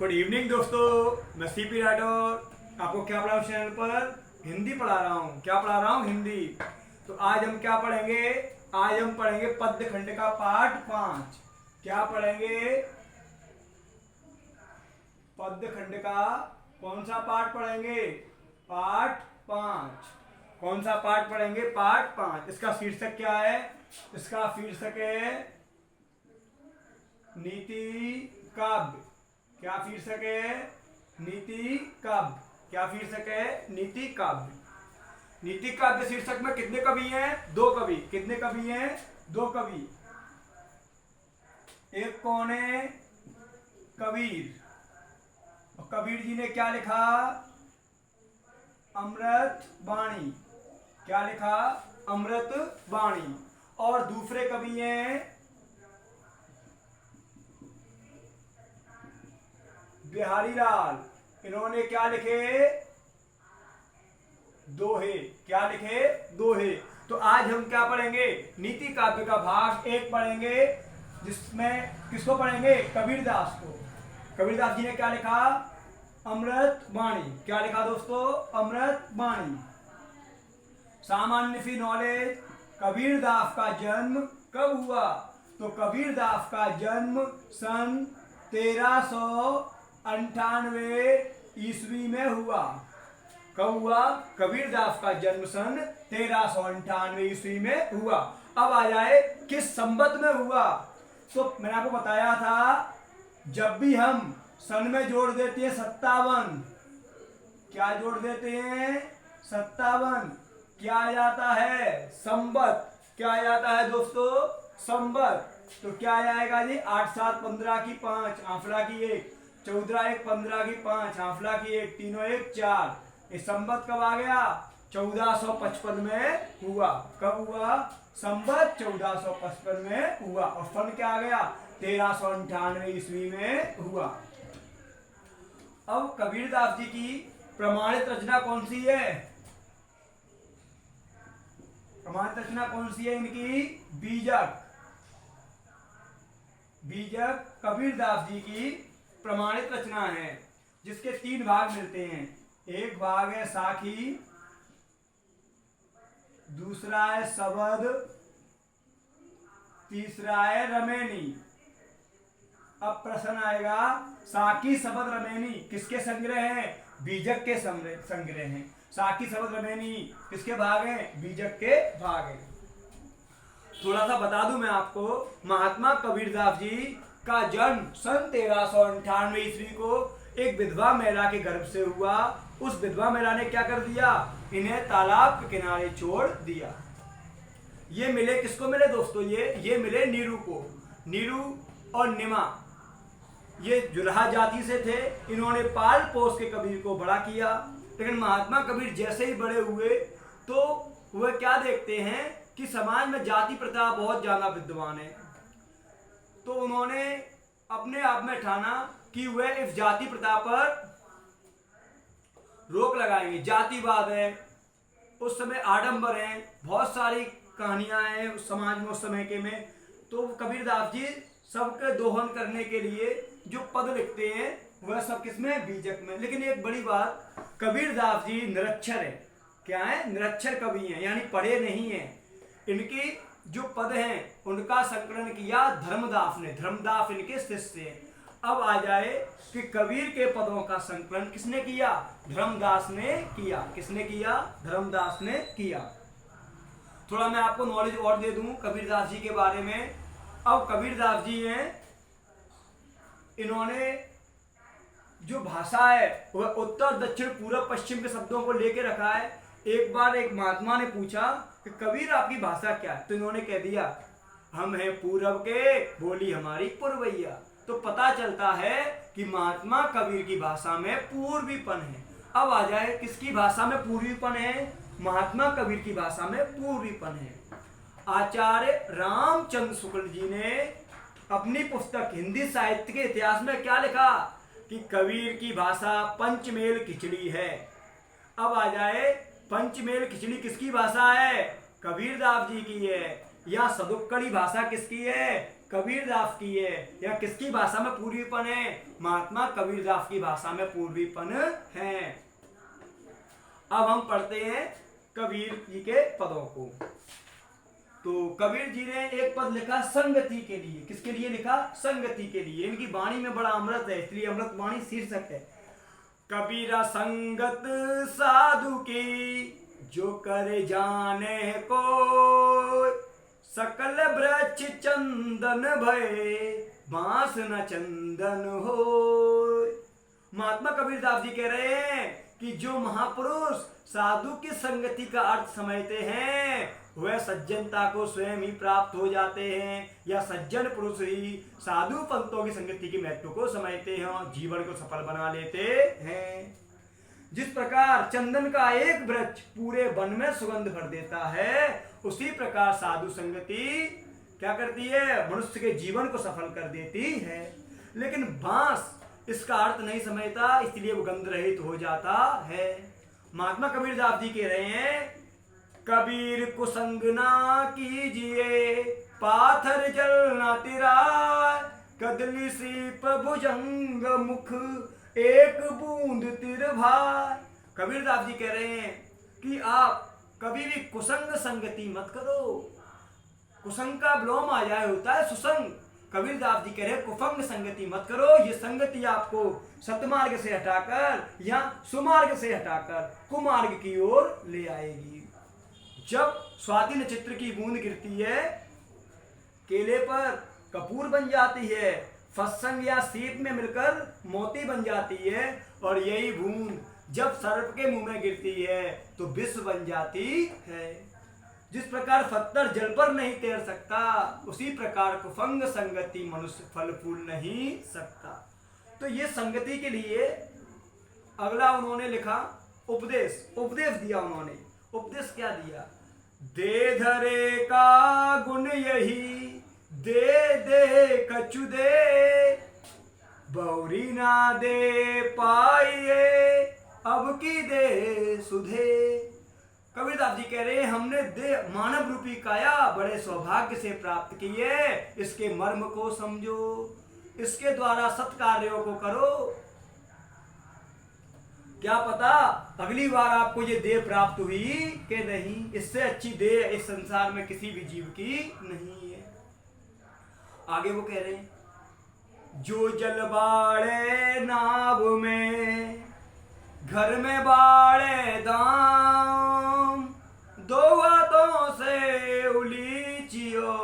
Good evening दोस्तों, मैं CP Rathore आपको क्या पढ़ा हूँ चैनल पर हिंदी पढ़ा रहा हूँ। क्या पढ़ा रहा हूँ? हिंदी। तो आज हम क्या पढ़ेंगे? आज हम पढ़ेंगे पद्य खंड का पाठ 5। क्या पढ़ेंगे? पद्य खंड का कौन सा पाठ पढ़ेंगे? पाठ 5। कौन सा पाठ पढ़ेंगे? पाठ 5। इसका शीर्षक क्या है? इसका शीर्षक है नीति काव्य। क्या शीर्षक है? नीति काव्य। क्या शीर्षक है? नीति काव्य। नीति काव्य शीर्षक में कितने कवि हैं? 2 कवि। कितने कवि हैं? 2 कवि। एक कौन है? कबीर। और कबीर जी ने क्या लिखा? अमृत वाणी। क्या लिखा? अमृत वाणी। और दूसरे कवि हैं बिहारी लाल। इन्होंने क्या लिखे? दोहे। क्या लिखे? दोहे। तो आज हम क्या पढ़ेंगे? नीति काव्य का भाग 1 पढ़ेंगे, जिसमें किसको पढ़ेंगे? कबीरदास को। कबीरदास जी ने क्या लिखा? अमृत वाणी। क्या लिखा दोस्तों? अमृत वाणी। सामान्य सी नॉलेज, कबीरदास का जन्म कब हुआ? तो कबीरदास का जन्म सन 1398 ईस्वी में हुआ। कब हुआ? कबीरदास का जन्म सन 1398 ईस्वी में हुआ। अब आ जाए किस संवत में हुआ। तो मैंने आपको बताया था, जब भी हम सन में जोड़ देते हैं 57, क्या जोड़ देते हैं? 57, क्या आ जाता है? संवत। क्या आ जाता है दोस्तों? संवत। तो क्या आएगा जी? 8 7 15 की 5, आंफला की 1, 14 1 15 की 5, आंफला की 1, तीनों 1 4। ये संवत कब आ गया? 1455 में हुआ। कब हुआ? संवत 1455 में हुआ। और सन क्या आ गया? 1398 ईस्वी में हुआ। अब कबीरदास जी की प्रमाणित रचना कौन सी है? प्रमाणित रचना कौन सी है इनकी? बीजक। बीजक कबीरदास जी की प्रमाणित रचना है, जिसके 3 भाग मिलते हैं। एक भाग है साखी, दूसरा है शबद, तीसरा है रमेनी। अब प्रश्न आएगा, साखी शबद रमेनी किसके संग्रह हैं? बीजक के संग्रह हैं। साखी शबद रमेनी किसके भाग हैं? बीजक के भाग हैं। थोड़ा सा बता दूं मैं आपको, महात्मा कबीरदास जी का जन्म सन 1398 ईस्वी को एक विधवा महिला के गर्भ से हुआ। उस विधवा महिला ने क्या कर दिया? इन्हें तालाब के किनारे छोड़ दिया। ये मिले किसको मिले दोस्तों? ये मिले नीरू को। नीरू और निमा ये जुल्हा जाति से थे। इन्होंने पाल पोस के कबीर को बड़ा किया। लेकिन महात्मा कबीर जैसे ही बड़े हुए तो वह क्या देखते हैं कि समाज में जाति प्रथा बहुत ज्यादा विद्यमान है। तो उन्होंने अपने आप में ठाना कि वह इस जाति प्रथा पर रोक लगाएंगे। जातिवाद है, उस समय आडंबर है, बहुत सारी कहानियां हैं उस समाज में उस समय के में। तो कबीरदास जी सबके दोहन करने के लिए जो पद लिखते हैं वह सब किसमें? बीजक में। लेकिन एक बड़ी बात, कबीरदास जी निरक्षर है। क्या है? निरक्षर कवि हैं, यानी पढ़े नहीं हैं। इनकी जो पद हैं उनका संकलन किया धर्मदास ने। धर्मदास इनके शिष्य हैं। अब आ जाए कि कबीर के पदों का संकलन किसने किया? धर्मदास ने किया। किसने किया? धर्मदास ने किया। थोड़ा मैं आपको नॉलेज और दे दूं कबीरदास जी के बारे में। अब कबीरदास जी हैं, इन्होंने जो भाषा है वह उत्तर दक्षिण पूर्व पश्चिम के शब्दों को लेके रखा है। एक बार एक महात्मा ने पूछा कि कबीर आपकी भाषा क्या है? तो इन्होंने कह दिया, हम हैं पूरब के, बोली हमारी पुरवैया। तो पता चलता है कि महात्मा कबीर की भाषा में पूर्वीपन है। अब आ जाए किसकी भाषा में पूर्वीपन है? महात्मा कबीर की भाषा में पूर्वीपन है। आचार्य रामचंद्र शुक्ल जी ने अपनी पुस्तक हिंदी साहित्य के इतिहास में क्या लिखा? कि कबीर की भाषा पंचमेल खिचड़ी है। अब आ जाए, पंचमेल खिचड़ी किसकी भाषा है? कबीरदास जी की है। या सदुक्कड़ी भाषा किसकी है? कबीरदास की है। या किसकी भाषा में पूर्वीपन है? महात्मा कबीरदास की भाषा में पूर्वीपन है। अब हम पढ़ते हैं कबीर जी के पदों को। तो कबीर जी ने एक पद लिखा संगति के लिए। किसके लिए लिखा? संगति के लिए। इनकी वाणी में बड़ा अमृत है, इसलिए अमृत वाणी शीर्षक है। कबीरा संगत साधु की, जो करे जाने को, सकल वृक्ष चंदन भय, बांस न चंदन हो। महात्मा कबीरदास जी कह रहे हैं कि जो महापुरुष साधु की संगति का अर्थ समझते हैं वह सज्जनता को स्वयं ही प्राप्त हो जाते हैं, या सज्जन पुरुष ही साधु पंतों की संगति के महत्व को समझते हैं और जीवन को सफल बना लेते हैं। जिस प्रकार चंदन का एक वृक्ष पूरे वन में सुगंध भर देता है, उसी प्रकार साधु संगति क्या करती है? मनुष्य के जीवन को सफल कर देती है। लेकिन बांस इसका अर्थ नहीं समझता, इसलिए वो गंध रहित हो जाता है। महात्मा कबीरदास जी कह रहे हैं, कबीर को संग ना कीजिए, पाथर जल ना तिराय, कदली सीप भुजंग मुख, एक बूंद तिर भाई। कबीरदास जी कह रहे हैं कि आप कभी भी कुसंग संगति मत करो। कुसंग का विलोम आ जाए होता है सुसंग। कबीरदास जी कह रहे हैं कुफंग संगति मत करो। ये संगति आपको सतमार्ग से हटाकर या सुमार्ग से हटाकर कुमार्ग की ओर ले आएगी। जब स्वाति नक्षत्र की बूंद गिरती है, केले पर कपूर बन जाती है, फसंग या सीप में मिलकर मोती बन जाती है, और यही बूंद जब सर्प के मुंह में गिरती है तो विष बन जाती है। जिस प्रकार पत्थर जल पर नहीं तैर सकता, उसी प्रकार कुफंग संगति मनुष्य फल फूल नहीं सकता। तो ये संगति के लिए अगला उन्होंने लिखा उपदेश। उपदेश दिया उन्होंने। उपदेश क्या दिया? दे धरे का गुण यही, दे दे कछु दे, बौरी ना दे पाइए, अब की दे सुधे। कबीरदास जी कह रहे हैं, हमने दे मानव रूपी काया बड़े सौभाग्य से प्राप्त की है, इसके मर्म को समझो, इसके द्वारा सत्कार्यों को करो। क्या पता अगली बार आपको ये देह प्राप्त हुई कि नहीं। इससे अच्छी देह इस संसार में किसी भी जीव की नहीं है। आगे वो कह रहे हैं, जो जल बाड़े नाव में, घर में बाड़े दाम, दो हाथों से उलीचियो,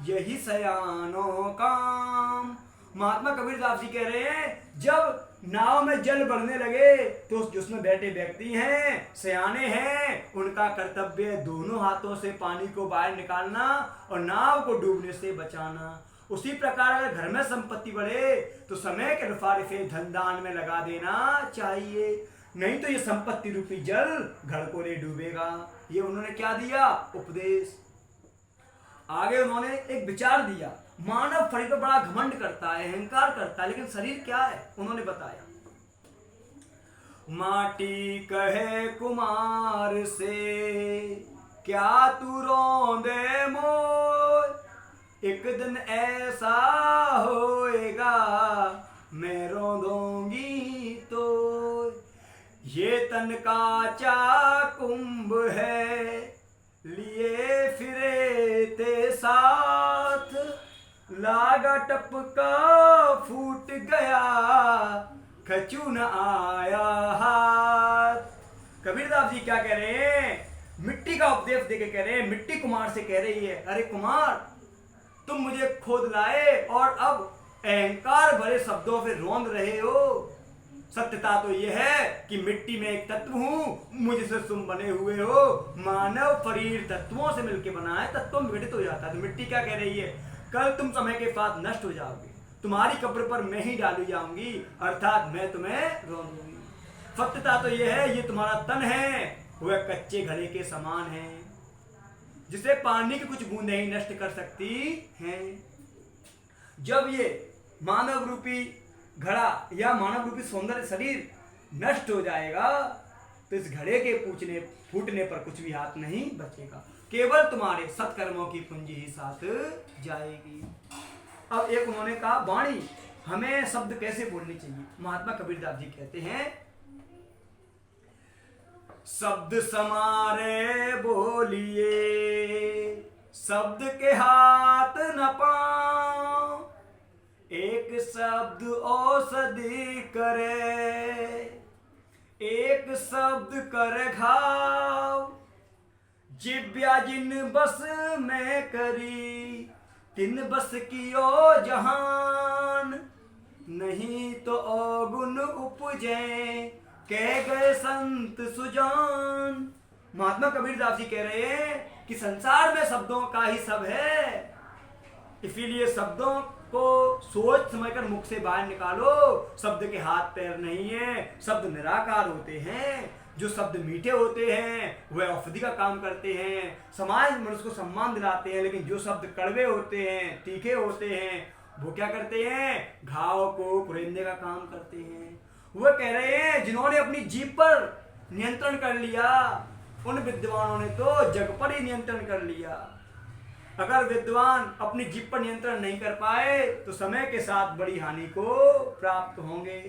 यही सयानों काम। महात्मा कबीरदास जी कह रहे हैं, जब नाव में जल बढ़ने लगे तो जिसमें बैठे व्यक्ति हैं, सयाने हैं, उनका कर्तव्य दोनों हाथों से पानी को बाहर निकालना और नाव को डूबने से बचाना। उसी प्रकार अगर घर में संपत्ति बढ़े तो समय के अनुसार इसे धन दान में लगा देना चाहिए, नहीं तो ये संपत्ति रूपी जल घर को ले डूबेगा। ये उन्होंने क्या दिया? उपदेश। आगे उन्होंने एक विचार दिया। मानव शरीर पर बड़ा घमंड करता है, अहंकार करता है, लेकिन शरीर क्या है? उन्होंने बताया, माटी कहे कुमार से, क्या तू रोंदे मोय, एक दिन ऐसा होएगा मैं रोंदूंगी तो। ये तन का चाकुंभ है, लिए फिरे ते साथ, लागा टपका फूट गया, खचू न आया हाथ। कबीरदास जी क्या कह रहे हैं? मिट्टी का उपदेश देके कह रहे हैं। मिट्टी कुमार से कह रही है, अरे कुमार तुम मुझे खोद लाए और अब अहंकार भरे शब्दों से रोंद रहे हो। सत्यता तो यह है कि मिट्टी में एक तत्व हूं, मुझसे तुम बने हुए हो। मानव शरीर तत्वों से मिलकर बना है, तत्वों में विघटित हो जाता है। तो मिट्टी क्या कह रही है? कल तुम समय के साथ नष्ट हो जाओगे, तुम्हारी कब्र पर मैं ही डाली जाऊंगी, अर्थात मैं तुम्हें रोन दूंगी। सत्यता तो यह है, ये तुम्हारा तन है वह कच्चे घड़े के समान है, जिसे पानी की कुछ बूंदें ही नष्ट कर सकती हैं। जब ये मानव रूपी घड़ा या मानव रूपी सौंदर्य शरीर नष्ट हो जाएगा तो इस घड़े के फूटने पर कुछ भी हाथ नहीं बचेगा। केवल तुम्हारे सत्कर्मों की पूंजी ही साथ जाएगी। अब एक उन्होंने कहा वाणी, हमें शब्द कैसे बोलने चाहिए। महात्मा कबीरदास जी कहते हैं, शब्द समारे बोलिए, शब्द के हाथ न पाओ, एक शब्द औषधि करे, एक शब्द कर घाव, जिव्या जिन बस में करी, तिन बस कियो जहान, नहीं तो अवगुण उपजे, कह गए संत सुजान। महात्मा कबीरदास जी कह रहे हैं कि संसार में शब्दों का ही सब है, इसीलिए शब्दों को सोच समझकर मुख से बाहर निकालो। शब्द के हाथ पैर नहीं है, शब्द निराकार होते हैं। जो शब्द मीठे होते हैं वह औषधि का काम करते हैं, समाज मनुष्य को सम्मान दिलाते हैं। लेकिन जो शब्द कड़वे होते हैं, तीखे होते हैं, वो क्या करते हैं, घाव को कुरेदने का काम करते हैं। वह कह रहे हैं जिन्होंने अपनी जीभ पर नियंत्रण कर लिया, उन विद्वानों ने तो जग पर ही नियंत्रण कर लिया। अगर विद्वान अपनी जीभ पर नियंत्रण नहीं कर पाए तो समय के साथ बड़ी हानि को प्राप्त होंगे।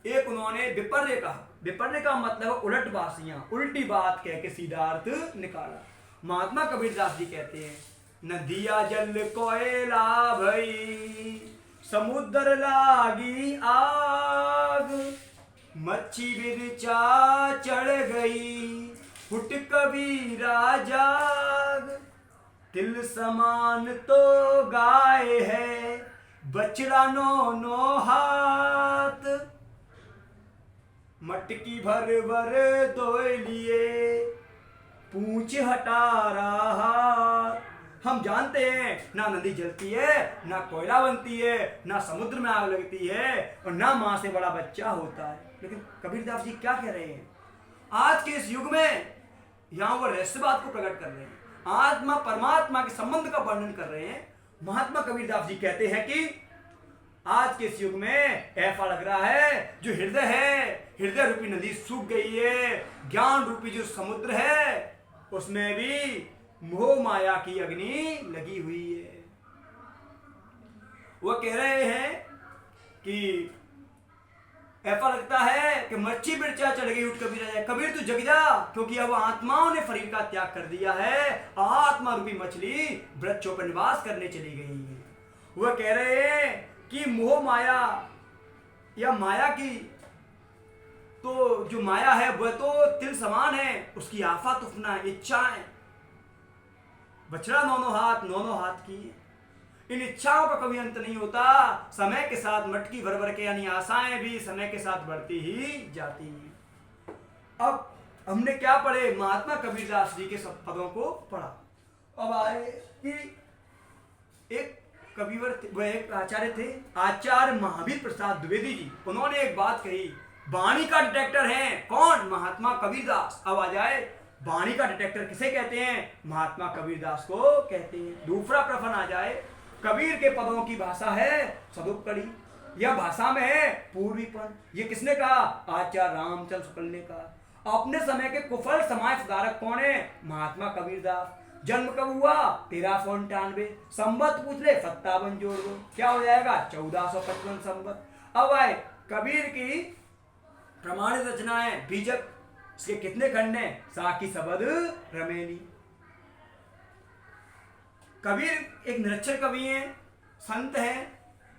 एक उन्होंने विपर्य कहा। विपर्य का मतलब उलट बासियां, उल्टी बात कह के सीधा अर्थ निकाला। महात्मा कबीरदास जी कहते हैं, नदिया जल कोयला भई, समुद्र लागी आग, मच्छी बिरचा चढ़ गई, फुट कबीरा जाग, तिल समान तो गाय है, बछड़ा नो नो हाथ, मटकी भर भर धोए लिए, पूंछ हटा रहा। हम जानते हैं ना नदी जलती है, ना कोयला बनती है, ना समुद्र में आग लगती है, और ना मां से बड़ा बच्चा होता है। लेकिन कबीरदास जी क्या कह रहे हैं, आज के इस युग में यहां वो रहस्यवाद को प्रकट कर रहे हैं, आत्मा परमात्मा के संबंध का वर्णन कर रहे हैं। महात्मा कबीरदास जी कहते हैं कि आज के इस युग में ऐसा लग रहा है जो हृदय है, हृदय रूपी नदी सूख गई है, ज्ञान रूपी जो समुद्र है उसमें भी मोह माया की अग्नि लगी हुई है। वह कह रहे हैं कि ऐसा लगता है कि मच्छी बिरचा चढ़ गई, उठ कबीर जाए। कबीर तू जग जा, क्योंकि अब आत्माओं ने शरीर का त्याग कर दिया है, आत्मा रूपी मछली वृक्षों पर निवास करने चली गई है। वह कह रहे हैं कि मोह माया या माया की तो जो माया है वह तो तिल समान है, उसकी आफत उफना इच्छाएं, बछड़ा नौनो हाथ की, इन इच्छाओं का कभी अंत नहीं होता। समय के साथ मटकी भर भर के यानी आशाएं भी समय के साथ बढ़ती ही जाती हैं। अब हमने क्या पढ़े, महात्मा कबीरदास जी के सब पदों को पढ़ा। अब आए कि एक कविवर वह एक आचार्य थे, आचार्य महावीर प्रसाद द्विवेदी जी। उन्होंने एक बात कही, वाणी का डिटेक्टर है कौन, महात्मा कबीरदास। अब आ जाए वाणी का डिटेक्टर किसे कहते हैं, महात्मा कबीरदास को कहते हैं। दूसरा प्रश्न आ जाए, कबीर के पदों की भाषा है सदुपकड़ी, यह भाषा में है पूर्वीपन। ये किसने कहा, आचार्य रामचंद्र शुक्ल ने कहा। अपने समय के कुफल समाज सुधारक कौन है, महात्मा कबीरदास। जन्म कब हुआ, 1398। संवत पूछ ले 57 जोड़ दो, क्या हो जाएगा 1455 संवत। अब आए कबीर की प्रमाणित रचनाएं बीजक, इसके कितने खंड हैं, साकी सबद रमेली। कबीर एक निरक्षर कवि हैं, संत हैं।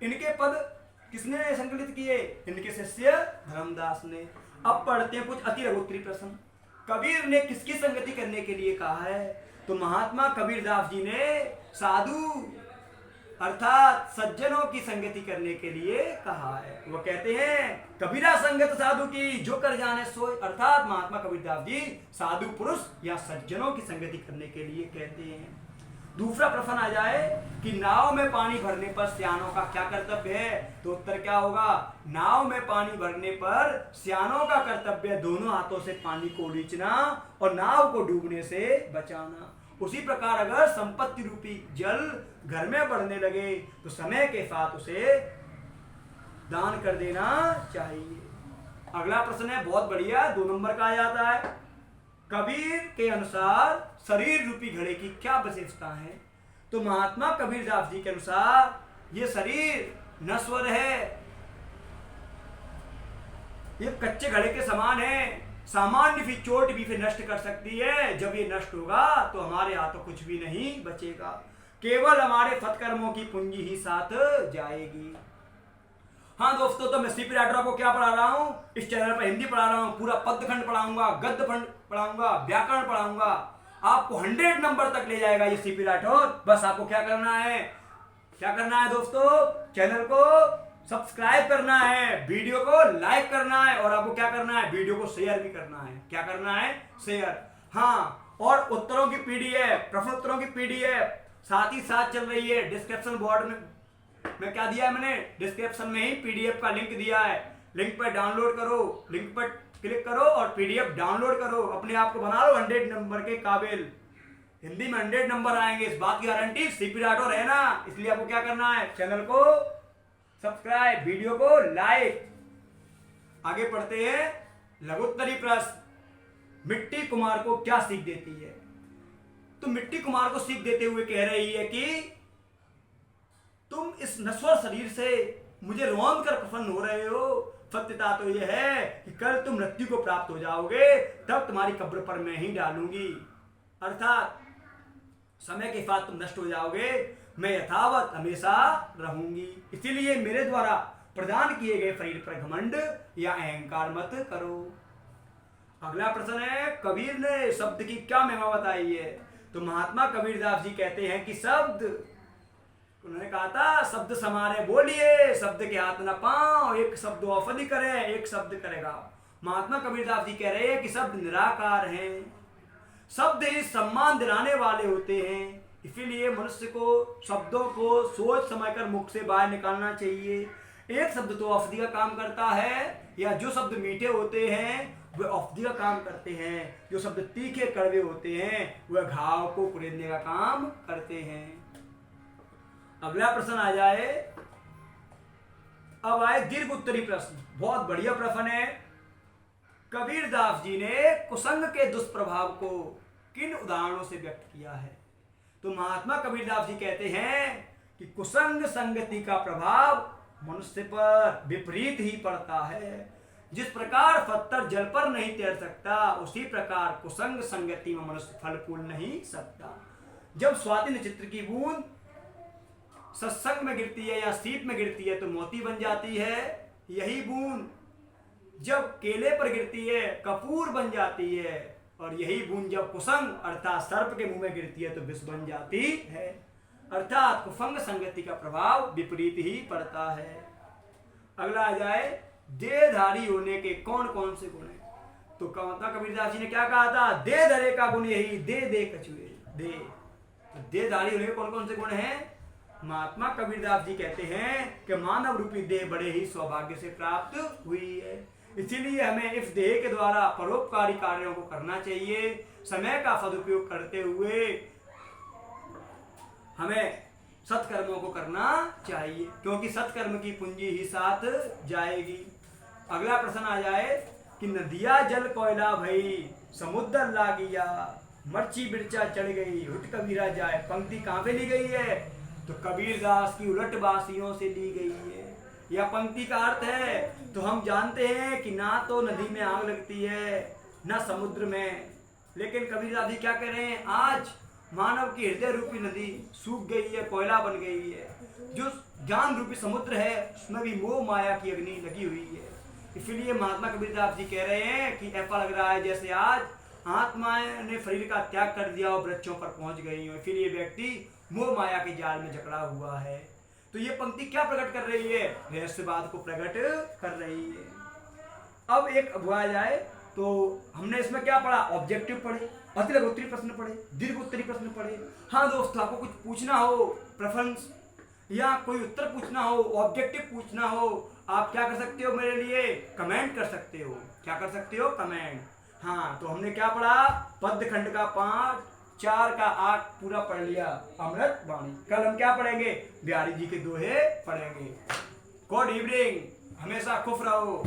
इनके पद किसने संकलित किए, इनके शिष्य धर्मदास ने। अब पढ़ते हैं कुछ अति लघुत्तरी प्रश्न। कबीर ने किसकी संगति करने के लिए कहा है, तो महात्मा कबीरदास जी ने साधु अर्थात सज्जनों की संगति करने के लिए कहा है। वो कहते हैं कबीरा संगत साधु की, जो कर जाने सोए। अर्थात महात्मा कबीरदास जी साधु पुरुष या सज्जनों की संगति करने के लिए कहते हैं। दूसरा प्रश्न आ जाए कि नाव में पानी भरने पर सियानों का क्या कर्तव्य है, तो उत्तर क्या होगा, नाव में पानी भरने पर सियानों का कर्तव्य दोनों हाथों से पानी को उलीचना और नाव को डूबने से बचाना। उसी प्रकार अगर संपत्ति रूपी जल घर में बढ़ने लगे तो समय के साथ उसे दान कर देना चाहिए। अगला प्रश्न है बहुत बढ़िया, 2 नंबर का आ जाता है। कबीर के अनुसार शरीर रूपी घड़े की क्या विशेषता है? तो महात्मा कबीरदास जी के अनुसार ये शरीर नश्वर है, ये कच्चे घड़े के समान है। सामान्य भी चोट भी फिर नष्ट कर सकती है। जब ये नष्ट होगा तो हमारे हाथों कुछ भी नहीं बचेगा, केवल हमारे सत्कर्मों की पूंजी ही साथ जाएगी। हाँ दोस्तों, तो मैं सीपी राइटर को क्या पढ़ा रहा हूँ? इस चैनल पर हिंदी पढ़ा रहा हूँ, पूरा पद्यखंड पढ़ाऊंगा, गद्य खंड पढ़ाऊंगा, व्याकरण पढ़ाऊंगा। आपको 100 नंबर तक ले जाएगा ये सीपी राइटर। बस आपको क्या करना है, क्या करना है दोस्तों? चैनल को सब्सक्राइब करना है, वीडियो को लाइक करना है, और आपको क्या करना है? वीडियो को शेयर भी करना है। क्या करना है? शेयर। हाँ, और उत्तरों की पीडीएफ, प्रश्न उत्तरों की पीडीएफ साथ ही साथ चल रही है। डिस्क्रिप्शन बॉक्स में क्या दिया है मैंने? डिस्क्रिप्शन में ही पीडीएफ का लिंक दिया है। लिंक पर डाउनलोड करो, लिंक पर क्लिक करो और पीडीएफ डाउनलोड करो। अपने आप को बना लो 100 नंबर के काबिल। हिंदी में 100 नंबर आएंगे, इस बात की गारंटी सीपी राइटर है ना। इसलिए आपको क्या करना है? चैनल को सब्सक्राइब, वीडियो को लाइक। आगे पढ़ते हैं। लघुत्तरी प्रश्न, मिट्टी कुमार को क्या सीख देती है? तो मिट्टी कुमार को सीख देते हुए कह रही है कि तुम इस नश्वर शरीर से मुझे रोंद कर प्रसन्न हो रहे हो। सत्यता तो यह है कि कल तुम मृत्यु को प्राप्त हो जाओगे, तब तुम्हारी कब्र पर मैं ही डालूंगी। अर्थात समय के साथ तुम नष्ट हो जाओगे, मैं यथावत हमेशा रहूंगी। इसीलिए मेरे द्वारा प्रदान किए गए शरीर पर घमंड या अहंकार मत करो। अगला प्रश्न है, कबीर ने शब्द की क्या महिमा बताई है? तो महात्मा कबीरदास जी कहते हैं कि शब्द, उन्होंने कहा था शब्द समारे बोलिए, शब्द के हाथ न पाओ, एक शब्द औषधि करे, एक शब्द करेगा। महात्मा कबीरदास जी कह रहे हैं कि शब्द निराकार हैं, शब्द ही सम्मान दिलाने वाले होते हैं। इसीलिए मनुष्य को शब्दों को सोच समझकर मुख से बाहर निकालना चाहिए। एक शब्द तो औषधि का काम करता है, या जो शब्द मीठे होते हैं वे औषधि का काम करते हैं, जो शब्द तीखे कड़वे होते हैं वह घाव को कुरेदने का काम करते हैं। अगला प्रश्न आ जाए। अब आए दीर्घ उत्तरी प्रश्न, बहुत बढ़िया प्रश्न है। कबीरदास जी ने कुसंग के दुष्प्रभाव को किन उदाहरणों से व्यक्त किया है? तो महात्मा कबीरदास जी कहते हैं कि कुसंग संगति का प्रभाव मनुष्य पर विपरीत ही पड़ता है। जिस प्रकार पत्थर जल पर नहीं तैर सकता, उसी प्रकार कुसंग संगति में मनुष्य फल फूल नहीं सकता। जब स्वाति नक्षत्र की बूंद सत्संग में गिरती है या शीत में गिरती है तो मोती बन जाती है। यही बूंद जब केले पर गिरती है कपूर बन जाती है, और यही बूंद जब कुसंग अर्थात सर्प के मुंह में गिरती है तो विष बन जाती है। अर्थात कुसंग संगति का प्रभाव विपरीत ही पड़ता है। अगला आ जाए, देहधारी होने के कौन कौन से गुण हैं? तो कबीरदास जी ने क्या कहा था? दे धरे का गुण यही, दे दे कछुए दे। तो देहधारी होने के कौन कौन से गुण हैं? महात्मा कबीरदास जी कहते हैं कि मानव रूपी देह बड़े ही सौभाग्य से प्राप्त हुई है। इसीलिए हमें इस देह के द्वारा परोपकारी कार्यों को करना चाहिए। समय का सदुपयोग करते हुए हमें सत्कर्मों को करना चाहिए, क्योंकि सत्कर्म की पूंजी ही साथ जाएगी। अगला प्रश्न आ जाए कि नदिया जल कोयला भई, समुद्र लागिया, मर्ची बिरचा चढ़ गई, हुट कबीरा जाए। पंक्ति कहाँ पे ली गई है? तो कबीरदास की उलटबासियों से ली गई है। यह पंक्ति का अर्थ है, तो हम जानते हैं कि ना तो नदी में आग लगती है ना समुद्र में, लेकिन कबीरदास जी क्या कह रहे हैं? आज मानव की हृदय रूपी नदी सूख गई है, कोयला बन गई है। जो ज्ञान रूपी समुद्र है उसमें भी मोह माया की अग्नि लगी हुई है। इसलिए महात्मा कबीरदास जी कह रहे हैं कि ऐसा लग रहा है जैसे आज आत्माएं ने शरीर का त्याग कर दिया और वृक्षों पर पहुंच गई हो। इसलिए व्यक्ति मोह माया के जाल में जकड़ा हुआ है। तो ये पंक्ति क्या प्रकट कर रही है? रहस्यवाद को प्रकट कर रही है। अब एक बुआ जाए तो हमने इसमें क्या पढ़ा? ऑब्जेक्टिव पढ़े, अतिलघु उत्तरी प्रश्न पढ़े, दीर्घ उत्तरी प्रश्न पढ़े। हाँ दोस्तों, आपको कुछ पूछना हो, प्रेफरेंस या कोई उत्तर पूछना हो, ऑब्जेक्टिव पूछना हो, आप क्या कर सकते हो? मेरे लिए कमेंट कर सकते हो। क्या कर सकते हो? कमेंट। हाँ, तो हमने क्या पढ़ा? पद्य खंड का 5, 4 का 8 पूरा पढ़ लिया, अमृत वाणी। कल हम क्या पढ़ेंगे? बिहारी जी के दोहे पढ़ेंगे। गुड इवनिंग, हमेशा खुश रहो।